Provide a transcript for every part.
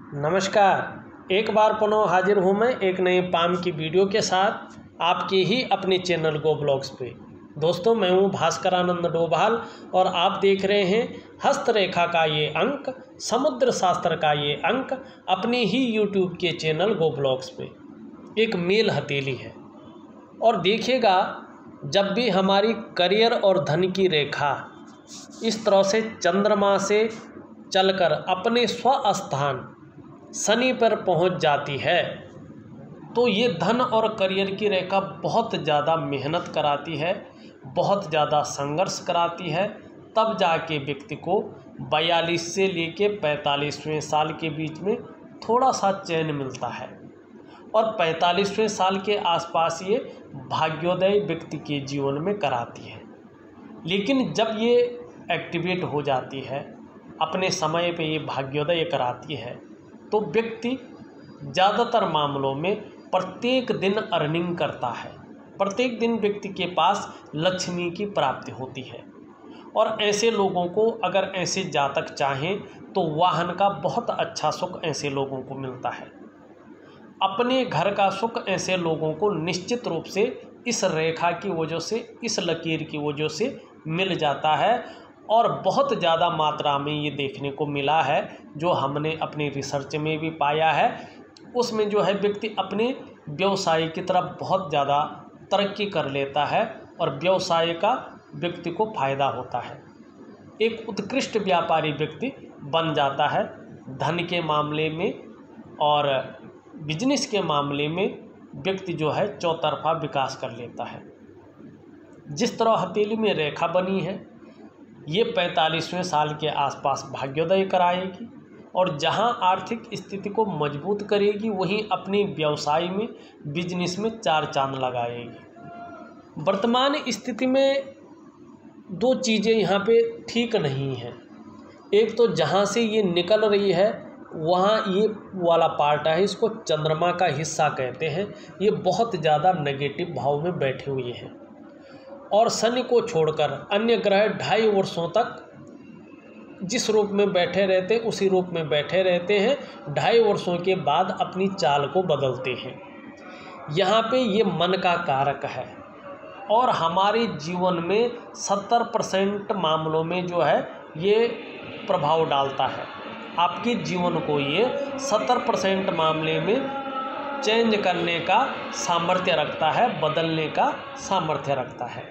नमस्कार। एक बार पुनः हाजिर हूँ मैं एक नए पाम की वीडियो के साथ आपके ही अपने चैनल गो ब्लॉग्स पे। दोस्तों, मैं हूँ भास्करानंद डोभाल और आप देख रहे हैं हस्तरेखा का ये अंक, समुद्र शास्त्र का ये अंक अपने ही यूट्यूब के चैनल गो ब्लॉग्स पे। एक मेल हथेली है और देखिएगा, जब भी हमारी करियर और धन की रेखा इस तरह से चंद्रमा से चलकर अपने स्वस्थान शनि पर पहुंच जाती है तो ये धन और करियर की रेखा बहुत ज़्यादा मेहनत कराती है, बहुत ज़्यादा संघर्ष कराती है। तब जाके व्यक्ति को 42 से लेके 45वें साल के बीच में थोड़ा सा चैन मिलता है और 45वें साल के आसपास ये भाग्योदय व्यक्ति के जीवन में कराती है। लेकिन जब ये एक्टिवेट हो जाती है, अपने समय पे ये भाग्योदय कराती है, तो व्यक्ति ज़्यादातर मामलों में प्रत्येक दिन अर्निंग करता है, प्रत्येक दिन व्यक्ति के पास लक्ष्मी की प्राप्ति होती है। और ऐसे लोगों को अगर ऐसे जातक चाहें तो वाहन का बहुत अच्छा सुख ऐसे लोगों को मिलता है। अपने घर का सुख ऐसे लोगों को निश्चित रूप से इस रेखा की वजह से, इस लकीर की वजह से मिल जाता है। और बहुत ज़्यादा मात्रा में ये देखने को मिला है, जो हमने अपनी रिसर्च में भी पाया है। उसमें जो है व्यक्ति अपने व्यवसाय की तरफ बहुत ज़्यादा तरक्की कर लेता है और व्यवसाय का व्यक्ति को फ़ायदा होता है, एक उत्कृष्ट व्यापारी व्यक्ति बन जाता है। धन के मामले में और बिजनेस के मामले में व्यक्ति जो है चौतरफा विकास कर लेता है। जिस तरह हथेली में रेखा बनी है, ये 45वें साल के आसपास भाग्योदय कराएगी और जहां आर्थिक स्थिति को मजबूत करेगी, वहीं अपने व्यवसाय में, बिजनेस में 4 चांद लगाएगी। वर्तमान स्थिति में 2 चीज़ें यहाँ पे ठीक नहीं हैं। एक तो जहां से ये निकल रही है वहाँ ये वाला पार्ट है, इसको चंद्रमा का हिस्सा कहते हैं। ये बहुत ज़्यादा नेगेटिव भाव में बैठे हुए हैं और शनि को छोड़कर अन्य ग्रह 2.5 वर्षों तक जिस रूप में बैठे रहते उसी रूप में बैठे रहते हैं। 2.5 वर्षों के बाद अपनी चाल को बदलते हैं। यहाँ पे ये मन का कारक है और हमारे जीवन में 70% मामलों में जो है ये प्रभाव डालता है। आपके जीवन को ये 70% मामले में चेंज करने का सामर्थ्य रखता है, बदलने का सामर्थ्य रखता है।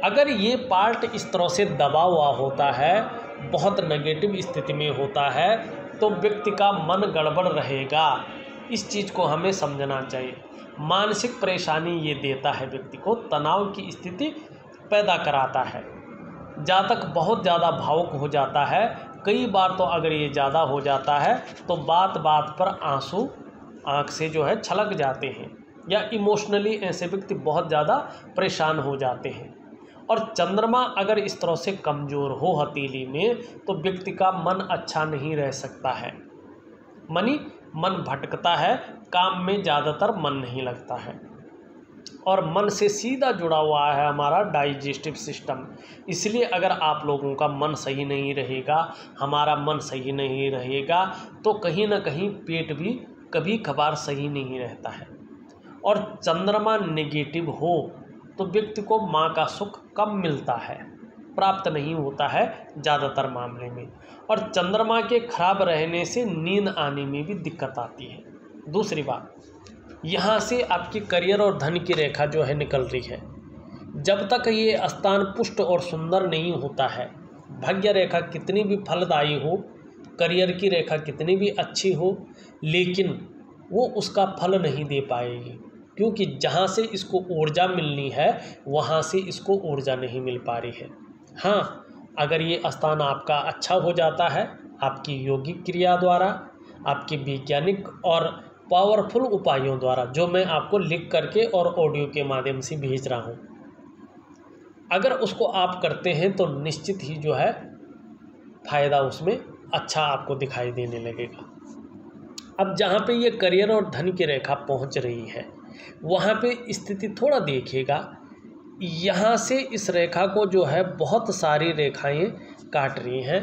अगर ये पार्ट इस तरह से दबा हुआ होता है, बहुत नेगेटिव स्थिति में होता है, तो व्यक्ति का मन गड़बड़ रहेगा। इस चीज़ को हमें समझना चाहिए। मानसिक परेशानी ये देता है, व्यक्ति को तनाव की स्थिति पैदा कराता है। जातक बहुत ज़्यादा भावुक हो जाता है। कई बार तो अगर ये ज़्यादा हो जाता है तो बात बात पर आंसू आँख से जो है छलक जाते हैं, या इमोशनली ऐसे व्यक्ति बहुत ज़्यादा परेशान हो जाते हैं। और चंद्रमा अगर इस तरह से कमज़ोर हो हथेली में, तो व्यक्ति का मन अच्छा नहीं रह सकता है। मन भटकता है, काम में ज़्यादातर मन नहीं लगता है और मन से सीधा जुड़ा हुआ है हमारा डाइजेस्टिव सिस्टम। इसलिए अगर आप लोगों का मन सही नहीं रहेगा, हमारा मन सही नहीं रहेगा, तो कहीं ना कहीं पेट भी कभी कभार सही नहीं रहता है। और चंद्रमा नेगेटिव हो तो व्यक्ति को माँ का सुख कम मिलता है, प्राप्त नहीं होता है ज़्यादातर मामले में। और चंद्रमा के खराब रहने से नींद आने में भी दिक्कत आती है। दूसरी बात, यहाँ से आपकी करियर और धन की रेखा जो है निकल रही है। जब तक ये स्थान पुष्ट और सुंदर नहीं होता है, भाग्य रेखा कितनी भी फलदायी हो, करियर की रेखा कितनी भी अच्छी हो, लेकिन वो उसका फल नहीं दे पाएगी, क्योंकि जहाँ से इसको ऊर्जा मिलनी है वहाँ से इसको ऊर्जा नहीं मिल पा रही है। हाँ, अगर ये स्थान आपका अच्छा हो जाता है, आपकी योगिक क्रिया द्वारा, आपके वैज्ञानिक और पावरफुल उपायों द्वारा, जो मैं आपको लिख करके और ऑडियो के माध्यम से भेज रहा हूँ, अगर उसको आप करते हैं तो निश्चित ही जो है फ़ायदा उसमें अच्छा आपको दिखाई देने लगेगा। अब जहाँ पे ये करियर और धन की रेखा पहुँच रही है, वहाँ पे स्थिति थोड़ा देखिएगा। यहाँ से इस रेखा को जो है बहुत सारी रेखाएं काट रही हैं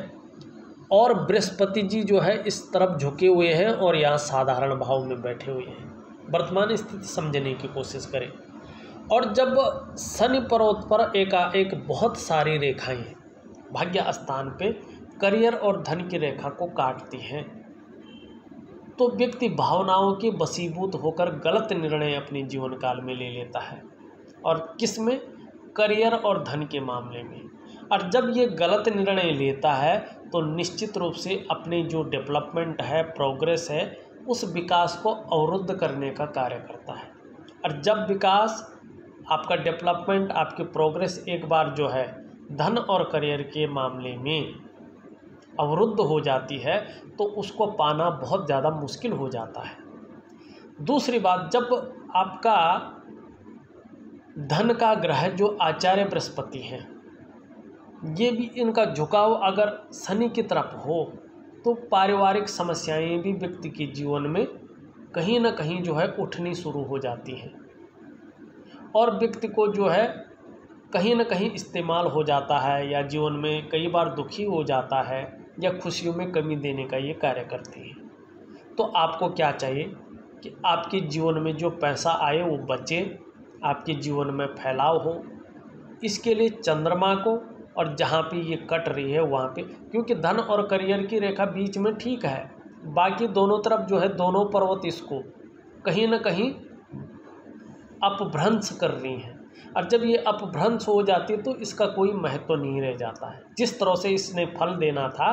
और बृहस्पति जी जो है इस तरफ झुके हुए हैं और यहाँ साधारण भाव में बैठे हुए हैं। वर्तमान स्थिति समझने की कोशिश करें। और जब शनि पर्वत पर एकाएक बहुत सारी रेखाएं भाग्य स्थान पे करियर और धन की रेखा को काटती हैं, तो व्यक्ति भावनाओं के वशीभूत होकर गलत निर्णय अपने जीवन काल में ले लेता है। और किस में? करियर और धन के मामले में। और जब ये गलत निर्णय लेता है तो निश्चित रूप से अपने जो डेवलपमेंट है, प्रोग्रेस है, उस विकास को अवरुद्ध करने का कार्य करता है। और जब विकास, आपका डेवलपमेंट, आपकी प्रोग्रेस एक बार जो है धन और करियर के मामले में अवरुद्ध हो जाती है तो उसको पाना बहुत ज़्यादा मुश्किल हो जाता है। दूसरी बात, जब आपका धन का ग्रह जो आचार्य बृहस्पति हैं, ये भी इनका झुकाव अगर शनि की तरफ हो तो पारिवारिक समस्याएं भी व्यक्ति के जीवन में कहीं ना कहीं जो है उठनी शुरू हो जाती हैं और व्यक्ति को जो है कहीं ना कहीं इस्तेमाल हो जाता है या जीवन में कई बार दुखी हो जाता है या खुशियों में कमी देने का ये कार्य करती है। तो आपको क्या चाहिए कि आपके जीवन में जो पैसा आए वो बचे, आपके जीवन में फैलाव हो। इसके लिए चंद्रमा को, और जहाँ पे ये कट रही है वहाँ पे, क्योंकि धन और करियर की रेखा बीच में ठीक है, बाकी दोनों तरफ जो है दोनों पर्वत इसको कहीं ना कहीं अपभ्रंश कर रही हैं। और जब ये अपभ्रंश हो जाती है तो इसका कोई महत्व नहीं रह जाता है। जिस तरह से इसने फल देना था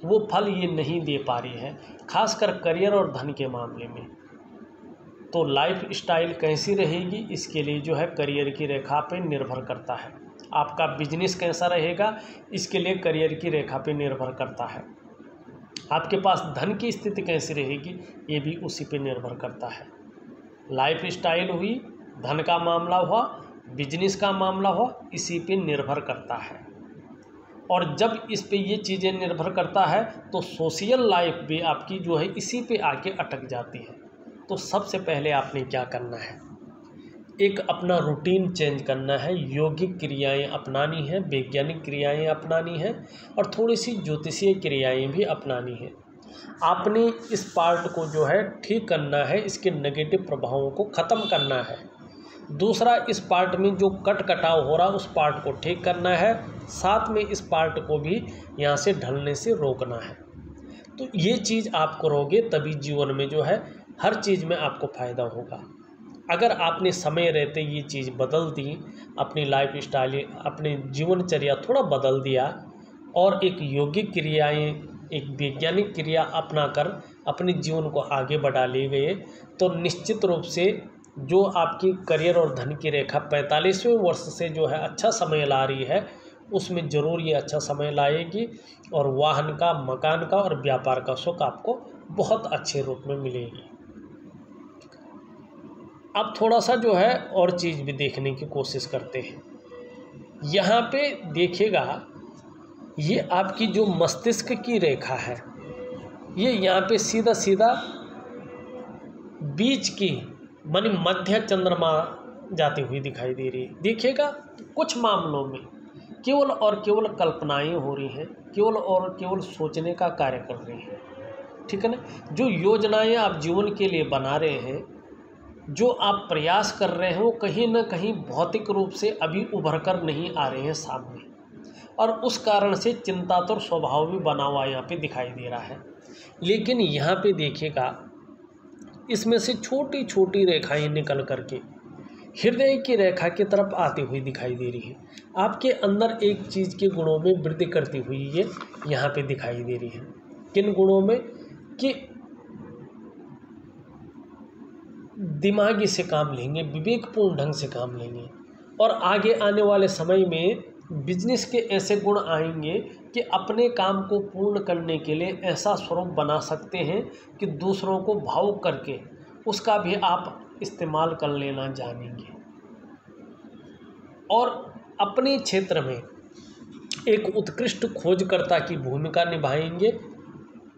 वो फल ये नहीं दे पा रही है, खासकर करियर और धन के मामले में। तो लाइफ स्टाइल कैसी रहेगी, इसके लिए जो है करियर की रेखा पे निर्भर करता है। आपका बिजनेस कैसा रहेगा, इसके लिए करियर की रेखा पे निर्भर करता है। आपके पास धन की स्थिति कैसी रहेगी, ये भी उसी पे निर्भर करता है। लाइफ स्टाइल हुई, धन का मामला हुआ, बिजनेस का मामला हुआ, इसी पे निर्भर करता है। और जब इस पे ये चीज़ें निर्भर करता है तो सोशल लाइफ भी आपकी जो है इसी पे आके अटक जाती है। तो सबसे पहले आपने क्या करना है, एक अपना रूटीन चेंज करना है, योगिक क्रियाएं अपनानी है, वैज्ञानिक क्रियाएं अपनानी है और थोड़ी सी ज्योतिषीय क्रियाएं भी अपनानी है। आपने इस पार्ट को जो है ठीक करना है, इसके नेगेटिव प्रभावों को ख़त्म करना है। दूसरा, इस पार्ट में जो कटाव हो रहा उस पार्ट को ठीक करना है, साथ में इस पार्ट को भी यहाँ से ढलने से रोकना है। तो ये चीज़ आप करोगे तभी जीवन में जो है हर चीज़ में आपको फ़ायदा होगा। अगर आपने समय रहते ये चीज़ बदल दी, अपनी लाइफ स्टाइल, अपने जीवनचर्या थोड़ा बदल दिया और एक योगिक क्रियाएं, एक वैज्ञानिक क्रिया अपनाकर अपने जीवन को आगे बढ़ा ले गए, तो निश्चित रूप से जो आपकी करियर और धन की रेखा 45वें वर्ष से जो है अच्छा समय ला रही है, उसमें ज़रूर ये अच्छा समय लाएगी और वाहन का, मकान का और व्यापार का सुख आपको बहुत अच्छे रूप में मिलेगी। अब थोड़ा सा जो है और चीज़ भी देखने की कोशिश करते हैं। यहाँ पे देखिएगा, ये आपकी जो मस्तिष्क की रेखा है, ये यहाँ पे सीधा सीधा बीच की मानी मध्य चंद्रमा जाती हुई दिखाई दे रही है। देखिएगा, कुछ मामलों में केवल और केवल कल्पनाएं हो रही हैं, केवल और केवल सोचने का कार्य कर रही हैं, ठीक है ना। जो योजनाएं आप जीवन के लिए बना रहे हैं, जो आप प्रयास कर रहे हैं, वो कहीं ना कहीं भौतिक रूप से अभी उभर कर नहीं आ रहे हैं सामने, और उस कारण से चिंतातुर स्वभाव भी बना हुआ यहाँ पे दिखाई दे रहा है। लेकिन यहाँ पे देखिएगा, इसमें से छोटी छोटी रेखाएं निकल करके हृदय की रेखा की तरफ आती हुई दिखाई दे रही है। आपके अंदर एक चीज़ के गुणों में वृद्धि करती हुई ये यहाँ पे दिखाई दे रही है। किन गुणों में? कि दिमागी से काम लेंगे, विवेकपूर्ण ढंग से काम लेंगे, और आगे आने वाले समय में बिजनेस के ऐसे गुण आएंगे कि अपने काम को पूर्ण करने के लिए ऐसा स्वरूप बना सकते हैं कि दूसरों को भावुक करके उसका भी आप इस्तेमाल कर लेना जानेंगे, और अपने क्षेत्र में एक उत्कृष्ट खोजकर्ता की भूमिका निभाएंगे,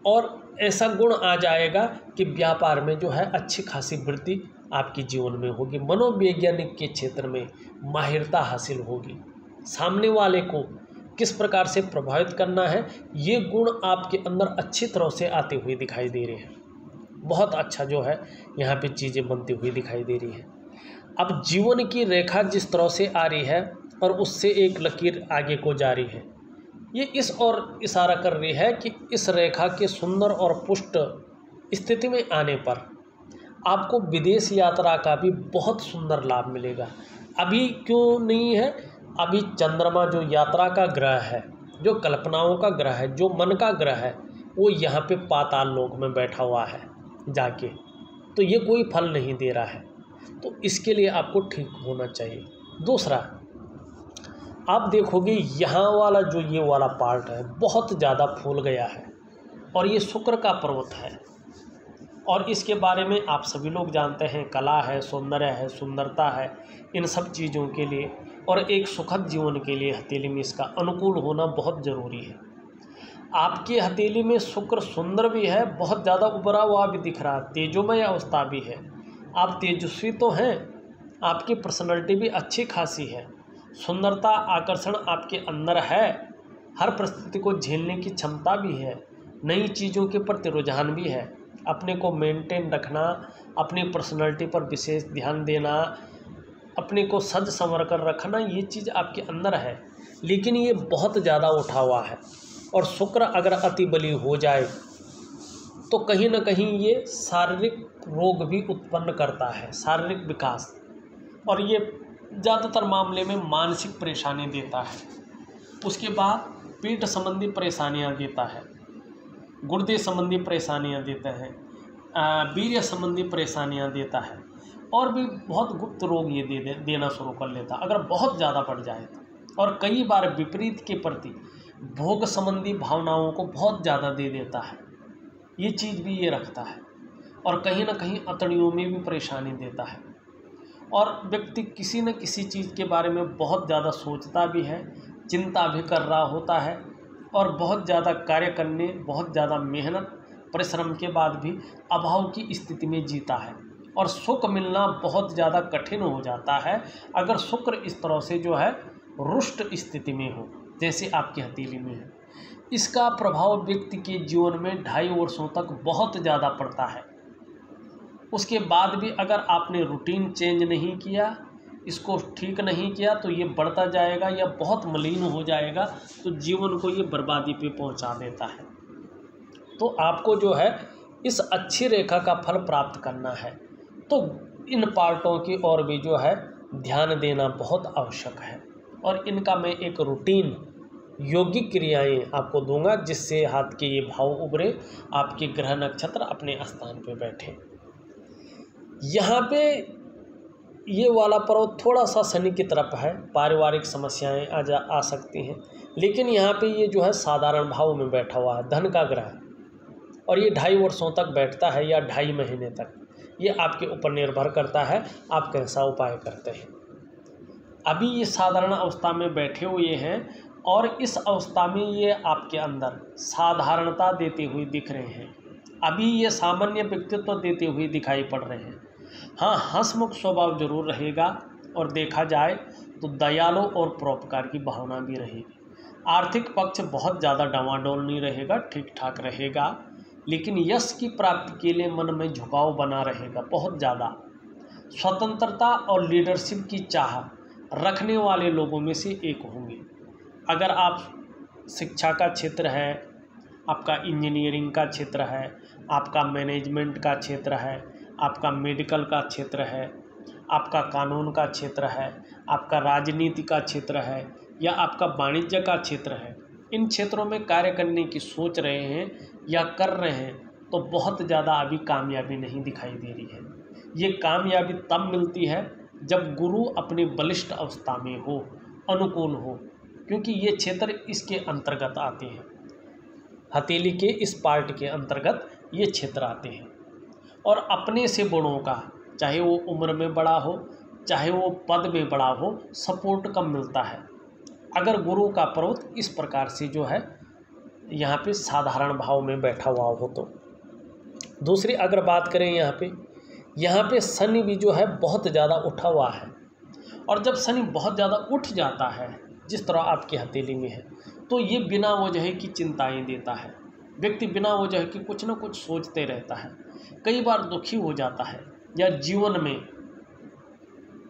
और ऐसा गुण आ जाएगा कि व्यापार में जो है अच्छी खासी वृद्धि आपके जीवन में होगी। मनोवैज्ञानिक के क्षेत्र में माहिरता हासिल होगी। सामने वाले को किस प्रकार से प्रभावित करना है, ये गुण आपके अंदर अच्छी तरह से आते हुए दिखाई दे रहे हैं। बहुत अच्छा जो है यहाँ पे चीज़ें बनती हुई दिखाई दे रही हैं। अब जीवन की रेखा जिस तरह से आ रही है और उससे एक लकीर आगे को जा रही है, ये इस ओर इशारा कर रही है कि इस रेखा के सुंदर और पुष्ट स्थिति में आने पर आपको विदेश यात्रा का भी बहुत सुंदर लाभ मिलेगा। अभी क्यों नहीं है? अभी चंद्रमा जो यात्रा का ग्रह है, जो कल्पनाओं का ग्रह है, जो मन का ग्रह है, वो यहाँ पे पाताल लोक में बैठा हुआ है जाके, तो ये कोई फल नहीं दे रहा है। तो इसके लिए आपको ठीक होना चाहिए। दूसरा, आप देखोगे यहाँ वाला जो ये वाला पार्ट है बहुत ज़्यादा फूल गया है और ये शुक्र का पर्वत है और इसके बारे में आप सभी लोग जानते हैं, कला है, सौंदर्य है, सुंदरता है, इन सब चीज़ों के लिए और एक सुखद जीवन के लिए हथेली में इसका अनुकूल होना बहुत ज़रूरी है। आपकी हथेली में शुक्र सुंदर भी है, बहुत ज़्यादा उभरा हुआ भी दिख रहा, तेजोमय अवस्था भी है, आप तेजस्वी तो हैं, आपकी पर्सनैलिटी भी अच्छी खासी है, सुंदरता आकर्षण आपके अंदर है, हर परिस्थिति को झेलने की क्षमता भी है, नई चीज़ों के प्रति रुझान भी है, अपने को मेंटेन रखना, अपनी पर्सनैलिटी पर विशेष ध्यान देना, अपने को सज संवर कर रखना, ये चीज़ आपके अंदर है। लेकिन ये बहुत ज़्यादा उठा हुआ है और शुक्र अगर अति बली हो जाए तो कहीं ना कहीं ये शारीरिक रोग भी उत्पन्न करता है, शारीरिक विकास, और ये ज़्यादातर मामले में मानसिक परेशानी देता है। उसके बाद पेट संबंधी परेशानियां देता है, गुर्दे संबंधी परेशानियां देता है, वीर्य संबंधी परेशानियां देता है और भी बहुत गुप्त रोग ये देना शुरू कर लेता अगर बहुत ज़्यादा बढ़ जाए तो। और कई बार विपरीत के प्रति भोग संबंधी भावनाओं को बहुत ज़्यादा दे देता है, ये चीज़ भी ये रखता है और कहीं ना कहीं अतड़ियों में भी परेशानी देता है। और व्यक्ति किसी न किसी चीज़ के बारे में बहुत ज़्यादा सोचता भी है, चिंता भी कर रहा होता है और बहुत ज़्यादा कार्य करने, बहुत ज़्यादा मेहनत परिश्रम के बाद भी अभाव की स्थिति में जीता है और सुख मिलना बहुत ज़्यादा कठिन हो जाता है अगर शुक्र इस तरह से जो है रुष्ट स्थिति में हो, जैसे आपकी हथेली में है। इसका प्रभाव व्यक्ति के जीवन में 2.5 वर्षों तक बहुत ज़्यादा पड़ता है। उसके बाद भी अगर आपने रूटीन चेंज नहीं किया, इसको ठीक नहीं किया, तो ये बढ़ता जाएगा या बहुत मलिन हो जाएगा, तो जीवन को ये बर्बादी पे पहुंचा देता है। तो आपको जो है इस अच्छी रेखा का फल प्राप्त करना है, तो इन पार्टों की ओर भी जो है ध्यान देना बहुत आवश्यक है और इनका मैं एक रूटीन योगिक क्रियाएं आपको दूंगा जिससे हाथ के ये भाव उभरे, आपके ग्रह नक्षत्र अपने स्थान पे बैठे। यहाँ पे ये वाला पर्वत थोड़ा सा शनि की तरफ है, पारिवारिक समस्याएं आ सकती हैं, लेकिन यहाँ पे ये जो है साधारण भाव में बैठा हुआ है, धन का ग्रह, और ये 2.5 वर्षों तक बैठता है या 2.5 महीने तक। ये आपके ऊपर निर्भर करता है आप कैसा उपाय करते हैं। अभी ये साधारण अवस्था में बैठे हुए हैं और इस अवस्था में ये आपके अंदर साधारणता देते हुए दिख रहे हैं। अभी ये सामान्य व्यक्तित्व देते हुए दिखाई पड़ रहे हैं। हाँ, हंसमुख स्वभाव जरूर रहेगा और देखा जाए तो दयालु और परोपकार की भावना भी रहेगी। आर्थिक पक्ष बहुत ज़्यादा डावाडोल नहीं रहेगा, ठीक ठाक रहेगा, लेकिन यश की प्राप्ति के लिए मन में झुकाव बना रहेगा बहुत ज़्यादा। स्वतंत्रता और लीडरशिप की चाह रखने वाले लोगों में से एक होंगे। अगर आप शिक्षा का क्षेत्र है, आपका इंजीनियरिंग का क्षेत्र है, आपका मैनेजमेंट का क्षेत्र है, आपका मेडिकल का क्षेत्र है, आपका कानून का क्षेत्र है, आपका राजनीति का क्षेत्र है या आपका वाणिज्य का क्षेत्र है, इन क्षेत्रों में कार्य करने की सोच रहे हैं या कर रहे हैं, तो बहुत ज़्यादा अभी कामयाबी नहीं दिखाई दे रही है। ये कामयाबी तब मिलती है जब गुरु अपने बलिष्ठ अवस्था में हो, अनुकूल हो, क्योंकि ये क्षेत्र इसके अंतर्गत आते हैं, हथेली के इस पार्ट के अंतर्गत ये क्षेत्र आते हैं। और अपने से बड़ों का, चाहे वो उम्र में बड़ा हो, चाहे वो पद में बड़ा हो, सपोर्ट कम मिलता है अगर गुरु का पर्वत इस प्रकार से जो है यहाँ पे साधारण भाव में बैठा हुआ हो तो। दूसरी अगर बात करें यहाँ पे शनि भी जो है बहुत ज़्यादा उठा हुआ है, और जब शनि बहुत ज़्यादा उठ जाता है जिस तरह आपकी हथेली में है। तो ये बिना वजह की चिंताएं देता है। व्यक्ति बिना वजह की कुछ ना कुछ सोचते रहता है, कई बार दुखी हो जाता है, या जीवन में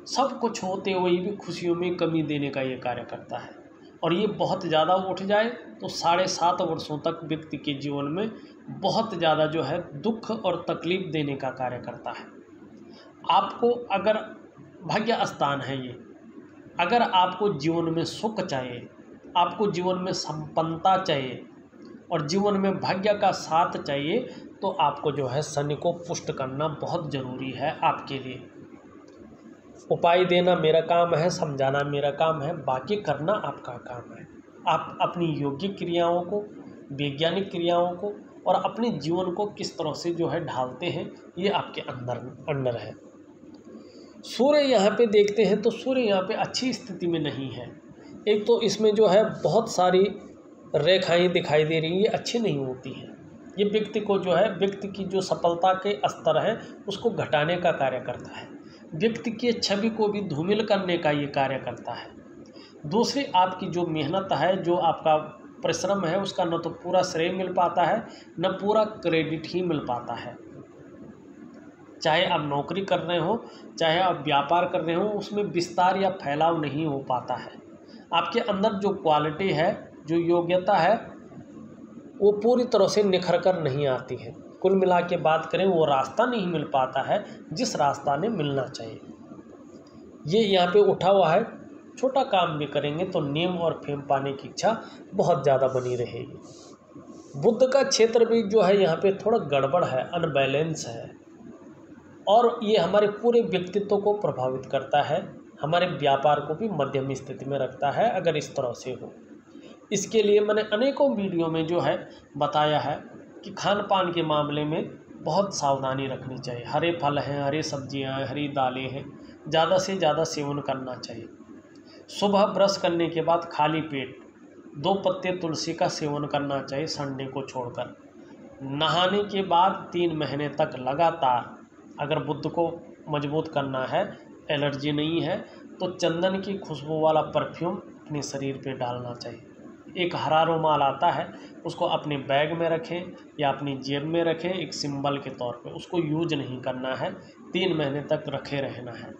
सब कुछ होते हुए भी खुशियों में कमी देने का ये कार्य करता है। और ये बहुत ज़्यादा उठ जाए तो 7.5 वर्षों तक व्यक्ति के जीवन में बहुत ज़्यादा जो है दुख और तकलीफ देने का कार्य करता है। आपको अगर भाग्य स्थान है ये, अगर आपको जीवन में सुख चाहिए, आपको जीवन में संपन्नता चाहिए और जीवन में भाग्य का साथ चाहिए, तो आपको जो है शनि को पुष्ट करना बहुत ज़रूरी है आपके लिए। उपाय देना मेरा काम है, समझाना मेरा काम है, बाकी करना आपका काम है। आप अपनी योगिक क्रियाओं को, वैज्ञानिक क्रियाओं को और अपने जीवन को किस तरह से जो है ढालते हैं, ये आपके अंदर है। सूर्य यहाँ पे देखते हैं तो सूर्य यहाँ पे अच्छी स्थिति में नहीं है। एक तो इसमें जो है बहुत सारी रेखाएं दिखाई दे रही हैं, ये अच्छी नहीं होती हैं। ये व्यक्ति को जो है, व्यक्ति की जो सफलता के स्तर है उसको घटाने का कार्य करता है, व्यक्ति की छवि को भी धूमिल करने का ये कार्य करता है। दूसरी, आपकी जो मेहनत है, जो आपका परिश्रम है, उसका न तो पूरा श्रेय मिल पाता है, न पूरा क्रेडिट ही मिल पाता है। चाहे आप नौकरी कर रहे हो, चाहे आप व्यापार कर रहे हो, उसमें विस्तार या फैलाव नहीं हो पाता है। आपके अंदर जो क्वालिटी है, जो योग्यता है, वो पूरी तरह से निखर कर नहीं आती है। कुल मिला के बात करें, वो रास्ता नहीं मिल पाता है जिस रास्ता ने मिलना चाहिए। ये यहाँ पे उठा हुआ है, छोटा काम भी करेंगे तो नेम और फेम पाने की इच्छा बहुत ज़्यादा बनी रहेगी। बुध का क्षेत्र भी जो है यहाँ पे थोड़ा गड़बड़ है, अनबैलेंस है, और ये हमारे पूरे व्यक्तित्व को प्रभावित करता है, हमारे व्यापार को भी मध्यम स्थिति में रखता है अगर इस तरह से हो। इसके लिए मैंने अनेकों वीडियो में जो है बताया है कि खान पान के मामले में बहुत सावधानी रखनी चाहिए। हरे फल हैं, हरी सब्जियां हैं, हरी दालें हैं, ज़्यादा से ज़्यादा सेवन करना चाहिए। सुबह ब्रश करने के बाद खाली पेट 2 पत्ते तुलसी का सेवन करना चाहिए, संडे को छोड़कर। नहाने के बाद 3 महीने तक लगातार, अगर बुध को मजबूत करना है, एलर्जी नहीं है, तो चंदन की खुशबू वाला परफ्यूम अपने शरीर पे डालना चाहिए। एक हरा रुमाल आता है, उसको अपने बैग में रखें या अपनी जेब में रखें, एक सिंबल के तौर पे। उसको यूज नहीं करना है, 3 महीने तक रखे रहना है।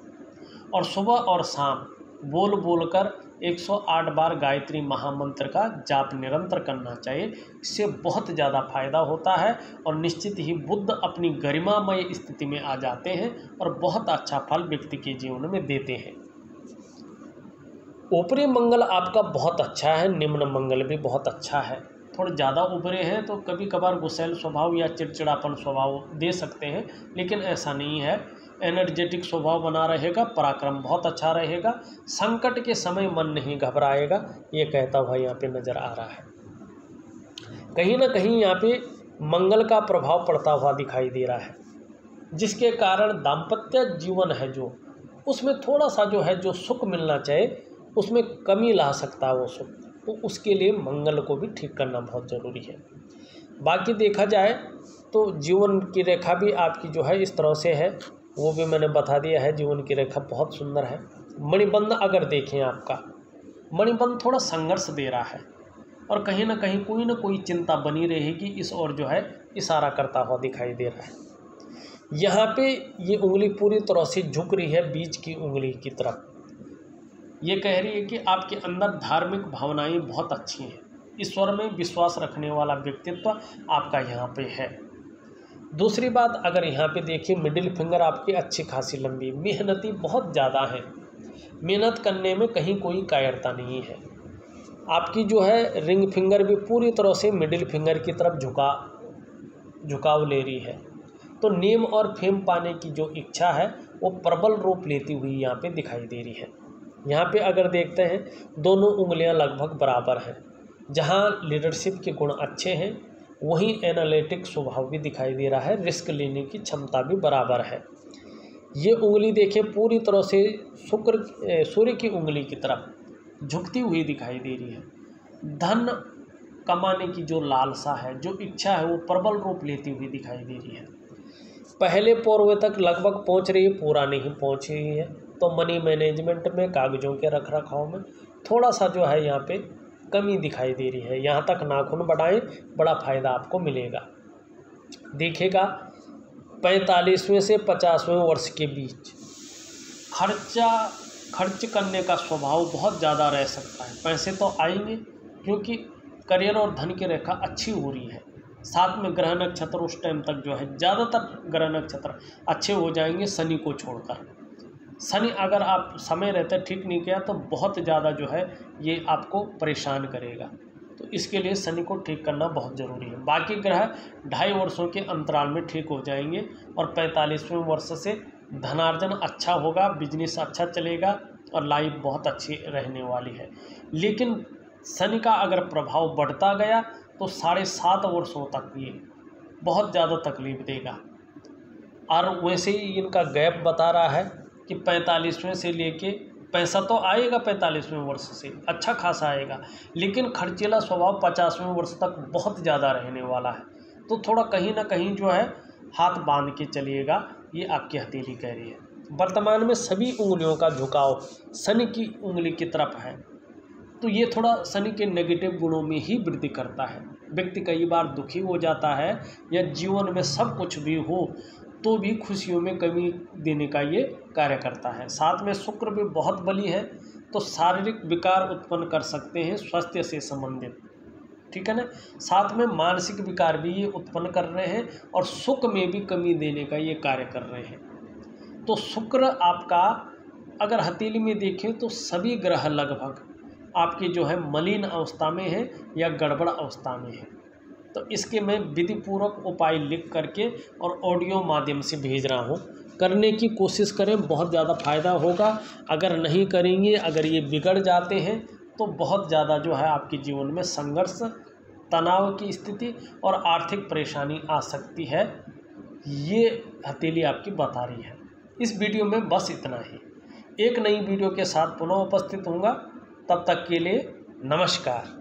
और सुबह और शाम बोल बोल कर 108 बार गायत्री महामंत्र का जाप निरंतर करना चाहिए। इससे बहुत ज़्यादा फायदा होता है और निश्चित ही बुध अपनी गरिमामय स्थिति में आ जाते हैं और बहुत अच्छा फल व्यक्ति के जीवन में देते हैं। ऊपरी मंगल आपका बहुत अच्छा है, निम्न मंगल भी बहुत अच्छा है। थोड़े ज़्यादा उभरे हैं तो कभी कभार गुस्सैल स्वभाव या चिड़चिड़ापन स्वभाव दे सकते हैं, लेकिन ऐसा नहीं है। एनर्जेटिक स्वभाव बना रहेगा, पराक्रम बहुत अच्छा रहेगा, संकट के समय मन नहीं घबराएगा, ये कहता हुआ यहाँ पे नज़र आ रहा है। कहीं ना कहीं यहाँ पे मंगल का प्रभाव पड़ता हुआ दिखाई दे रहा है, जिसके कारण दाम्पत्य जीवन है जो, उसमें थोड़ा सा जो है जो सुख मिलना चाहिए उसमें कमी ला सकता है वो सुख। तो उसके लिए मंगल को भी ठीक करना बहुत ज़रूरी है। बाकी देखा जाए तो जीवन की रेखा भी आपकी जो है इस तरह से है, वो भी मैंने बता दिया है। जीवन की रेखा बहुत सुंदर है। मणिबंध अगर देखें, आपका मणिबंध थोड़ा संघर्ष दे रहा है और कहीं ना कहीं कोई ना कोई चिंता बनी रहेगी, इस ओर जो है इशारा करता हुआ दिखाई दे रहा है। यहाँ पे ये उंगली पूरी तरह से झुक रही है बीच की उंगली की तरफ। ये कह रही है कि आपके अंदर धार्मिक भावनाएं बहुत अच्छी हैं, ईश्वर में विश्वास रखने वाला व्यक्तित्व आपका यहाँ पे है। दूसरी बात, अगर यहाँ पे देखिए मिडिल फिंगर आपकी अच्छी खासी लंबी, मेहनती बहुत ज़्यादा है, मेहनत करने में कहीं कोई कायरता नहीं है। आपकी जो है रिंग फिंगर भी पूरी तरह से मिडिल फिंगर की तरफ झुकाव ले रही है। तो नेम और फेम पाने की जो इच्छा है वो प्रबल रूप लेती हुई यहाँ पे दिखाई दे रही है। यहाँ पे अगर देखते हैं दोनों उंगलियाँ लगभग बराबर हैं। जहाँ लीडरशिप के गुण अच्छे हैं वहीं एनालिटिक स्वभाव भी दिखाई दे रहा है, रिस्क लेने की क्षमता भी बराबर है। ये उंगली देखें पूरी तरह से सूर्य की उंगली की तरफ झुकती हुई दिखाई दे रही है। धन कमाने की जो लालसा है, जो इच्छा है, वो प्रबल रूप लेती हुई दिखाई दे रही है। पहले पौरवे तक लगभग पहुँच रही है, पूरा नहीं पहुँच रही है। तो मनी मैनेजमेंट में, कागजों के रख रखाव में थोड़ा सा जो है यहाँ पे कमी दिखाई दे रही है। यहाँ तक नाखून बढ़ाएं, बड़ा फ़ायदा आपको मिलेगा। देखिएगा 45वें से 50वें वर्ष के बीच खर्च करने का स्वभाव बहुत ज़्यादा रह सकता है। पैसे तो आएंगे क्योंकि करियर और धन की रेखा अच्छी हो रही है। साथ में ग्रह नक्षत्र उस टाइम तक जो है ज़्यादातर ग्रह नक्षत्र अच्छे हो जाएंगे शनि को छोड़कर। शनि अगर आप समय रहते ठीक नहीं किया तो बहुत ज़्यादा जो है ये आपको परेशान करेगा। तो इसके लिए शनि को ठीक करना बहुत ज़रूरी है। बाकी ग्रह 2.5 वर्षों के अंतराल में ठीक हो जाएंगे और 45वें वर्ष से धनार्जन अच्छा होगा, बिजनेस अच्छा चलेगा और लाइफ बहुत अच्छी रहने वाली है। लेकिन शनि का अगर प्रभाव बढ़ता गया तो 7.5 वर्षों तक ये बहुत ज़्यादा तकलीफ देगा। और वैसे ही इनका गैप बता रहा है कि 45वें से लेके पैसा तो आएगा 45वें वर्ष से अच्छा खासा आएगा, लेकिन खर्चीला स्वभाव 50वें वर्ष तक बहुत ज़्यादा रहने वाला है। तो थोड़ा कहीं ना कहीं जो है हाथ बांध के चलिएगा, ये आपकी हथेली कह रही है। वर्तमान में सभी उंगलियों का झुकाव शनि की उंगली की तरफ है, तो ये थोड़ा शनि के नेगेटिव गुणों में ही वृद्धि करता है। व्यक्ति कई बार दुखी हो जाता है या जीवन में सब कुछ भी हो तो भी खुशियों में कमी देने का ये कार्य करता है। साथ में शुक्र भी बहुत बली है, तो शारीरिक विकार उत्पन्न कर सकते हैं स्वास्थ्य से संबंधित, ठीक है ना। साथ में मानसिक विकार भी ये उत्पन्न कर रहे हैं और सुख में भी कमी देने का ये कार्य कर रहे हैं। तो शुक्र आपका अगर हथेली में देखें तो सभी ग्रह लगभग आपके जो है मलिन अवस्था में है या गड़बड़ अवस्था में है। तो इसके मैं विधि पूर्वक उपाय लिख करके और ऑडियो माध्यम से भेज रहा हूँ, करने की कोशिश करें, बहुत ज़्यादा फायदा होगा। अगर नहीं करेंगे, अगर ये बिगड़ जाते हैं तो बहुत ज़्यादा जो है आपके जीवन में संघर्ष, तनाव की स्थिति और आर्थिक परेशानी आ सकती है। ये हथेली आपकी बता रही है। इस वीडियो में बस इतना ही। एक नई वीडियो के साथ पुनः उपस्थित होऊंगा, तब तक के लिए नमस्कार।